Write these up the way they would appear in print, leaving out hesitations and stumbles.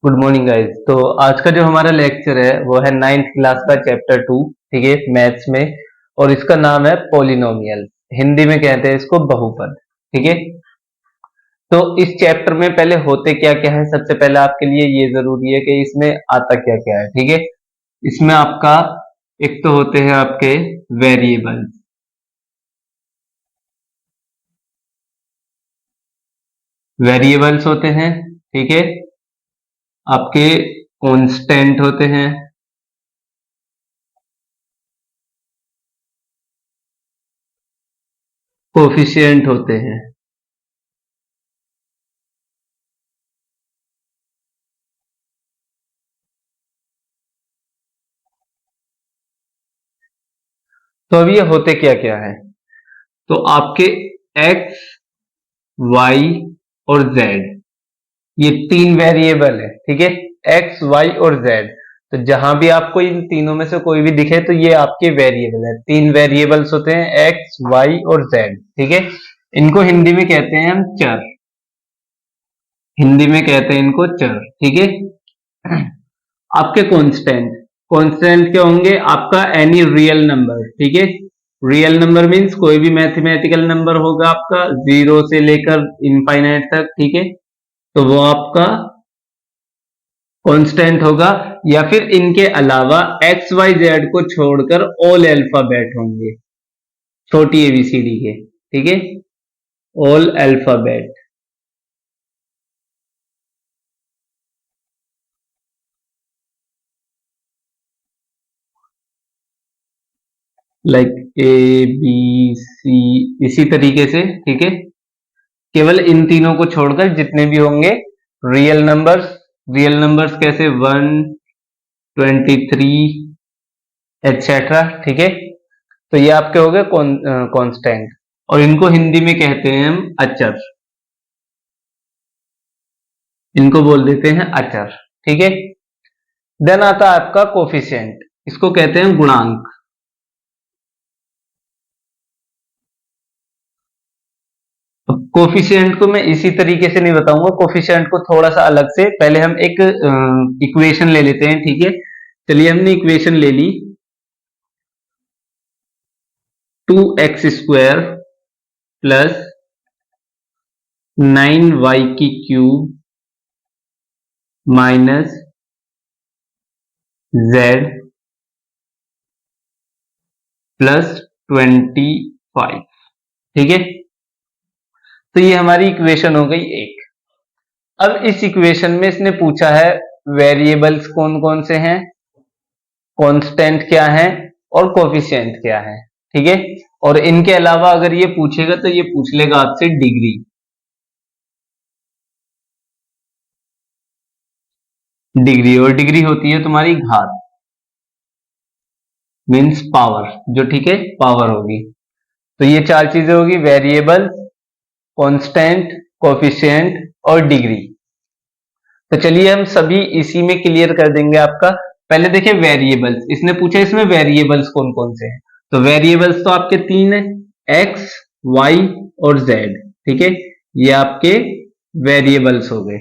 Good morning guys. तो आज का जो हमारा लेक्चर है वो है नाइन्थ क्लास का चैप्टर 2, ठीक है, मैथ्स में। और इसका नाम है पॉलिनोमियल। हिंदी में कहते हैं इसको बहुपद, ठीक है। तो इस चैप्टर में पहले होते क्या क्या है, सबसे पहले आपके लिए ये जरूरी है कि इसमें आता क्या क्या है, ठीक है। इसमें आपका एक तो होते हैं आपके वेरिएबल्स। वेरिएबल्स होते हैं, ठीक है। आपके कांस्टेंट होते हैं, कोफिशिएंट होते हैं। तो अब ये होते क्या क्या है, तो आपके x, y और z, ये तीन वेरिएबल है, ठीक है। x, y और z। तो जहां भी आपको इन तीनों में से कोई भी दिखे तो ये आपके वेरिएबल है। तीन वेरिएबल्स होते हैं x, y और z, ठीक है। इनको हिंदी में कहते हैं हम चर। हिंदी में कहते हैं इनको चर, ठीक है। आपके कांस्टेंट, कांस्टेंट क्या होंगे, आपका एनी रियल नंबर, ठीक है। रियल नंबर मींस कोई भी मैथमेटिकल नंबर होगा आपका, जीरो से लेकर इनफाइनाइट तक, ठीक है। तो वो आपका कांस्टेंट होगा। या फिर इनके अलावा एक्स वाई जेड को छोड़कर ऑल अल्फाबेट होंगे, छोटी एबीसीडी के, ठीक है। All alphabet, like A B C, इसी तरीके से, ठीक है। केवल इन तीनों को छोड़कर जितने भी होंगे रियल नंबर्स। रियल नंबर्स कैसे, 1, 23 एटसेट्रा, ठीक है। तो ये आपके हो गए कांस्टेंट, और इनको हिंदी में कहते हैं हम अचर। इनको बोल देते हैं अचर, ठीक है। देन आता है आपका कोफिशिएंट, इसको कहते हैं गुणांक। कोफिशिएंट को मैं इसी तरीके से नहीं बताऊंगा, कोफिशिएंट को थोड़ा सा अलग से। पहले हम एक इक्वेशन ले लेते हैं, ठीक है। चलिए हमने इक्वेशन ले ली, 2x² plus 9y³ minus z plus 25, ठीक है। तो ये हमारी इक्वेशन हो गई एक। अब इस इक्वेशन में इसने पूछा है वेरिएबल्स कौन कौन से हैं, कांस्टेंट क्या है और कोफिशिएंट क्या है, ठीक है। और इनके अलावा अगर ये पूछेगा तो ये पूछ लेगा आपसे डिग्री। डिग्री, और डिग्री होती है तुम्हारी घात, मींस पावर, जो, ठीक है, पावर होगी। तो ये चार चीजें होगी, वेरिएबल, कांस्टेंट, कोफिशिएंट और डिग्री। तो चलिए हम सभी इसी में क्लियर कर देंगे आपका। पहले देखिए वेरिएबल्स, इसने पूछा इसमें वेरिएबल्स कौन कौन से हैं। तो वेरिएबल्स तो आपके तीन है, एक्स, वाई और जेड, ठीक है। ये आपके वेरिएबल्स हो गए।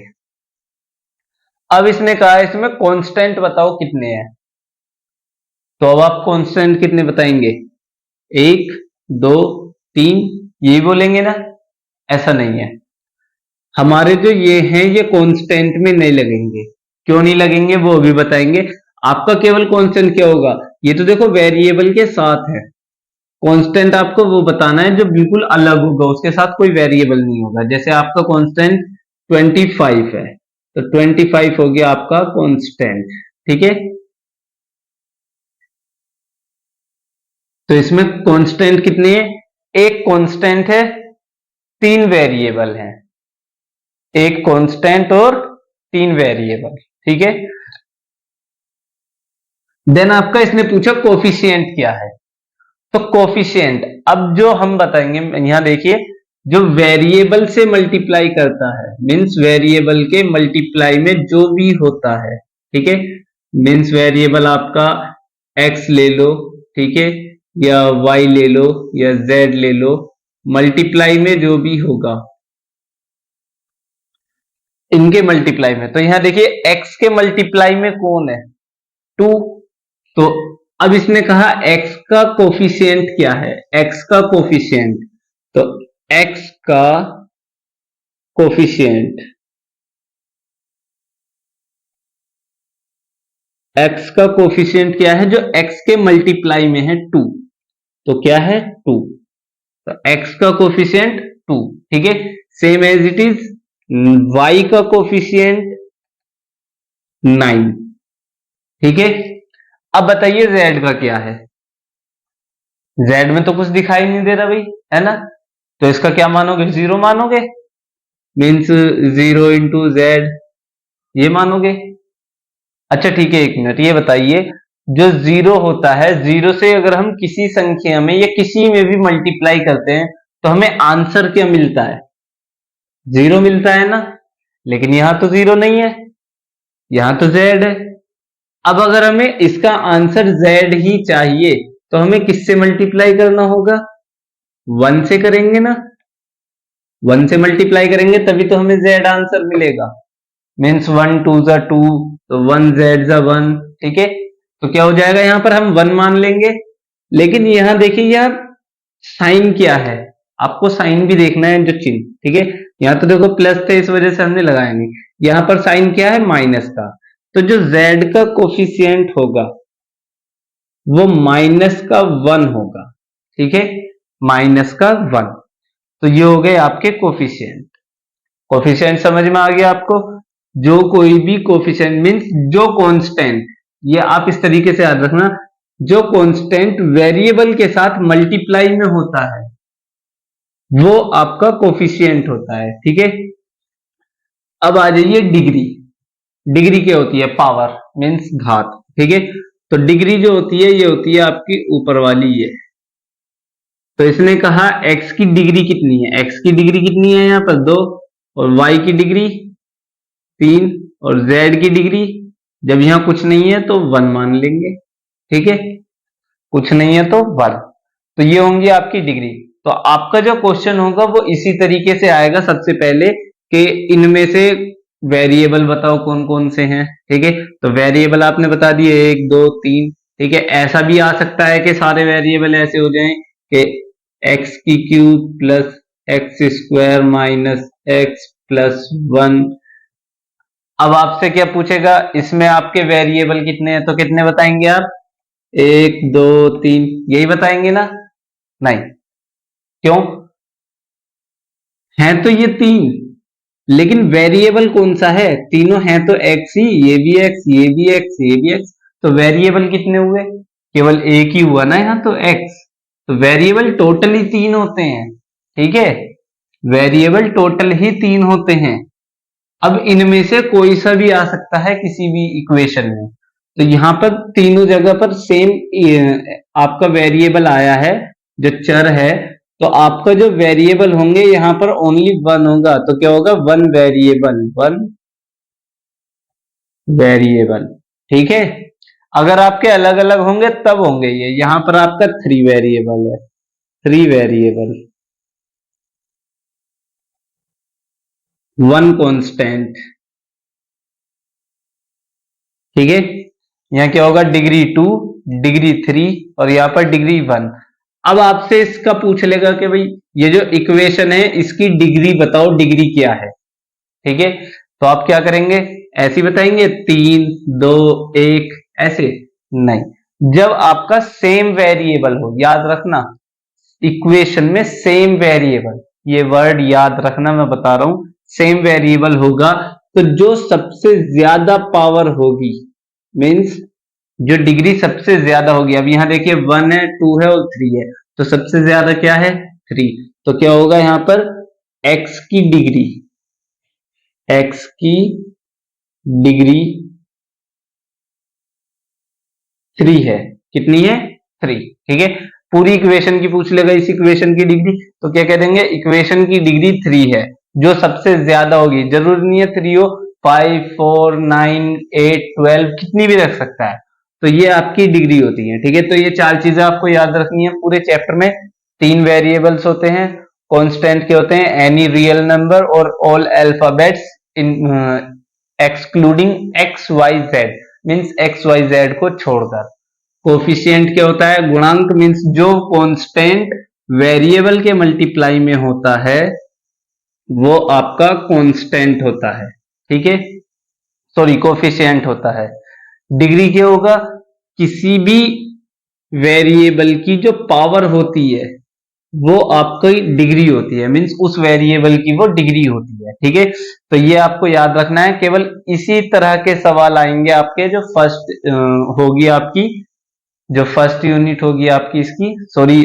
अब इसने कहा इसमें कांस्टेंट बताओ कितने हैं। तो अब आप कांस्टेंट कितने बताएंगे, एक, दो, तीन, यही बोलेंगे ना। ऐसा नहीं है, हमारे जो ये हैं ये कांस्टेंट में नहीं लगेंगे। क्यों नहीं लगेंगे वो भी बताएंगे। आपका केवल कांस्टेंट क्या होगा, ये तो देखो वेरिएबल के साथ है। कांस्टेंट आपको वो बताना है जो बिल्कुल अलग होगा, उसके साथ कोई वेरिएबल नहीं होगा। जैसे आपका कांस्टेंट 25 है, तो 25 हो गया आपका कांस्टेंट, ठीक है। तो इसमें कांस्टेंट कितने हैं, एक कांस्टेंट है, तीन वेरिएबल हैं। एक कांस्टेंट और तीन वेरिएबल, ठीक है। देन आपका इसने पूछा कोफिशिएंट क्या है। तो कोफिशिएंट, अब जो हम बताएंगे, यहां देखिए, जो वेरिएबल से मल्टीप्लाई करता है, मींस वेरिएबल के मल्टीप्लाई में जो भी होता है, ठीक है। मींस वेरिएबल आपका x ले लो, ठीक है, या y ले लो या z ले लो, मल्टीप्लाई में जो भी होगा, इनके मल्टीप्लाई में। तो यहां देखिए x के मल्टीप्लाई में कौन है, 2। तो अब इसने कहा x का कोफिशिएंट क्या है, x का कोफिशिएंट, तो x का कोफिशिएंट, x का कोफिशिएंट क्या है, जो x के मल्टीप्लाई में है 2, तो क्या है 2, तो x का कोफिशिएंट 2, ठीक है। Same as it is y का कोफिशिएंट 9, ठीक है। अब बताइए z का क्या है, z में तो कुछ दिखाई नहीं दे रहा भाई, है ना, तो इसका क्या मानोगे, 0 मानोगे, मीन्स 0 इंटू जेड ये मानोगे। अच्छा ठीक है, एक मिनट, ये बताइए जो 0 होता है, 0 से अगर हम किसी संख्या में या किसी में भी मल्टीप्लाई करते हैं तो हमें आंसर क्या मिलता है, 0 मिलता है ना, लेकिन यहां तो 0 नहीं है, यहां तो z है। अब अगर हमें इसका आंसर z ही चाहिए तो हमें किससे मल्टीप्लाई करना होगा, 1 से करेंगे ना, 1 से मल्टीप्लाई करेंगे तभी तो हमें z आंसर मिलेगा, मीन्स 1 2 ज़ा 2, तो 1 z ज़ा 1, ठीक है। तो क्या हो जाएगा, यहां पर हम 1 मान लेंगे, लेकिन यहां देखिए यार साइन क्या है, आपको साइन भी देखना है, जो चिन्ह, ठीक है। यहां तो देखो प्लस थे इस वजह से हमने लगाया नहीं, यहां पर साइन क्या है, माइनस का, तो जो z का कोफिशिएंट होगा वो माइनस का 1 होगा, ठीक है, माइनस का 1। तो ये हो गए आपके कोफिशिएंट। कोफिशिएंट समझ में आ गया आपको, जो कोई भी कोफिशिएंट मीन्स जो कांस्टेंट, ये आप इस तरीके से याद रखना, जो कांस्टेंट वेरिएबल के साथ मल्टीप्लाई में होता है वो आपका कोफिशिएंट होता है, ठीक है। अब आ जाइए डिग्री, डिग्री क्या होती है, पावर मीन्स घात, ठीक है। तो डिग्री जो होती है ये होती है आपकी ऊपर वाली ये, तो इसने कहा x की डिग्री कितनी है, x की डिग्री कितनी है, यहां पर 2, और y की डिग्री 3, और z की डिग्री, जब यहां कुछ नहीं है तो 1 मान लेंगे, ठीक है, कुछ नहीं है तो 1, तो ये होंगी आपकी डिग्री। तो आपका जो क्वेश्चन होगा वो इसी तरीके से आएगा, सबसे पहले कि इनमें से वेरिएबल बताओ कौन कौन से हैं, ठीक है। तो वेरिएबल आपने बता दिए 1 2 3, ठीक है। ऐसा भी आ सकता है कि सारे वेरिएबल ऐसे हो जाएं कि एक्स की cube plus x square minus x plus 1। अब आपसे क्या पूछेगा, इसमें आपके वेरिएबल कितने हैं, तो कितने बताएंगे आप, 1 2 3 यही बताएंगे ना, नहीं, क्यों, हैं तो ये 3, लेकिन वेरिएबल कौन सा है, तीनों हैं तो x ही, ये भी x, ये भी x, ये भी x, तो वेरिएबल कितने हुए, केवल एक ही हुआ ना यहाँ, तो x, तो वेरिएबल टोटल ही 3 होते हैं, ठीक है, वेरिएबल टोटल ही 3 होते हैं। अब इनमें से कोई सा भी आ सकता है किसी भी इक्वेशन में, तो यहां पर तीनों जगह पर सेम आपका वेरिएबल आया है, जो चर है, तो आपका जो वेरिएबल होंगे यहां पर ओनली 1 होगा, तो क्या होगा, 1 वेरिएबल, 1 वेरिएबल, ठीक है। अगर आपके अलग अलग होंगे तब होंगे ये, यहां पर आपका 3 वेरिएबल है, 3 वेरिएबल, 1 कांस्टेंट, ठीक है। यहाँ क्या होगा, डिग्री 2, डिग्री 3, और यहाँ पर डिग्री 1। अब आपसे इसका पूछ लेगा कि भाई ये जो इक्वेशन है इसकी डिग्री बताओ, डिग्री क्या है, ठीक है। तो आप क्या करेंगे, ऐसे बताएंगे 3 2 1 ऐसे, नहीं, जब आपका सेम वेरिएबल हो, याद रखना इक्वेशन में सेम वेरिएबल, ये वर्ड याद रखना, मैं बता रहा हूं, सेम वेरिएबल होगा तो जो सबसे ज्यादा पावर होगी, मीन्स जो डिग्री सबसे ज्यादा होगी, अब यहां देखिए 1 है 2 है और 3 है, तो सबसे ज्यादा क्या है 3, तो क्या होगा यहां पर x की डिग्री, x की डिग्री 3 है, कितनी है 3, ठीक है। पूरी इक्वेशन की पूछ लेगा, इस इक्वेशन की डिग्री, तो क्या कह देंगे, इक्वेशन की डिग्री 3 है, जो सबसे ज्यादा होगी, जरूरी नहीं है 3 हो, 5 4 9 8 12 कितनी भी रख सकता है, तो ये आपकी डिग्री होती है, ठीक है। तो ये 4 चीजें आपको याद रखनी है पूरे चैप्टर में। 3 वेरिएबल्स होते हैं, कांस्टेंट के होते हैं, एनी रियल नंबर और all alphabets in excluding X Y Z, means X Y Z को छोड़कर। कोफिशिएंट क्या होता है? गुणांक, मीन्स जो कांस्टेंट वेरिएबल के मल्टीप्लाई में होता है वो आपका कांस्टेंट होता है, ठीक है, सॉरी कोफिशिएंट होता है। डिग्री क्या होगा? किसी भी वेरिएबल की जो पावर होती है वो आपकी डिग्री होती है, मीन्स उस वेरिएबल की वो डिग्री होती है, ठीक है। तो ये आपको याद रखना है। केवल इसी तरह के सवाल आएंगे आपके जो फर्स्ट होगी आपकी, जो फर्स्ट यूनिट होगी आपकी इसकी, सॉरी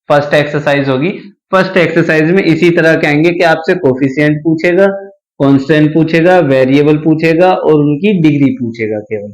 फर्स्ट एक्सरसाइज होगी। फर्स्ट एक्सरसाइज में इसी तरह के आएंगे कि आपसे कोफिशिएंट पूछेगा, कांस्टेंट पूछेगा, वेरिएबल पूछेगा और उनकी डिग्री पूछेगा केवल।